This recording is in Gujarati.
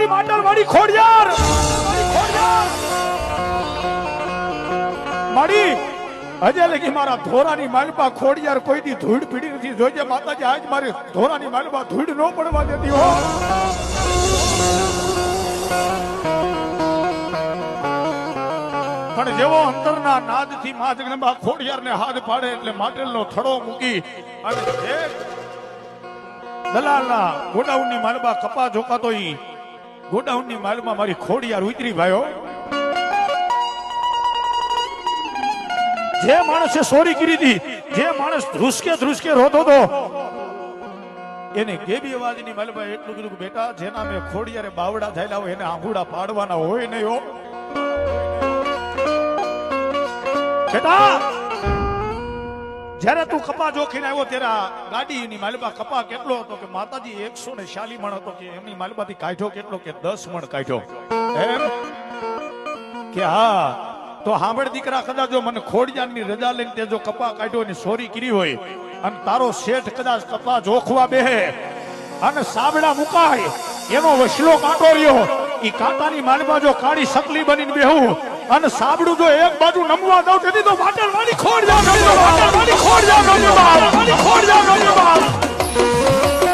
મારી માટરવાળી ખોડિયાર મારી હજે લગી મારા ધોરાની માલપા ખોડિયાર કોઈ દી ધૂળ પીડી નથી. જોજે માતાજી આજ મારી ધોરાની માલપા ધૂળ ન પડવા દેતી હો. પણ જેવો અંતરના નાદથી મા જગદંબા ખોડિયારને હાથ પાડે એટલે માટેલનો થડો મૂકી અને દલાલના ગોડાઉનની માલમાં કપા જોકાતો ઈ ગોડાઉનની માલમાં મારી ખોડિયાર ઉતરી ભાઈઓ. જે માણસે ચોરી કરી હતી, જે માણસ ધ્રુસકે રોતો હતો, એને ગેબી અવાજની માલમાં એટલું કીધું કે બેટા જેના મેં ખોડિયારે બાવડા થયેલા હોય એને આંગુડા પાડવાના હોય નહીં હો બેટા. જ્યારે તું કપા જોખીને આવ્યો ત્યારે ગાડીની માલબા કપા કેટલો હતો કે માતાજી 140 મણ હતો કે એમની માલબાથી કાઢ્યો કેટલો કે 10 મણ કાઢ્યો એમ કે હા. તો સાંભળ દીકરા, કદાચ જો મને ખોડિયારની રજા લઈને તે જો કપા કાઢ્યો ની ચોરી કરી હોય અને તારો શેઠ કદાચ કપા જોખવા બેહે અને સાબડા મુકાય એનો વસલો કાંટો રહ્યો, ઈ કાંટાની માલબા જો કાળી સકલી બનીને બેહું અને સાબડું જો એક બાજુ નમવા દઉં તેથી તો માટરવાળી ખોડિયાર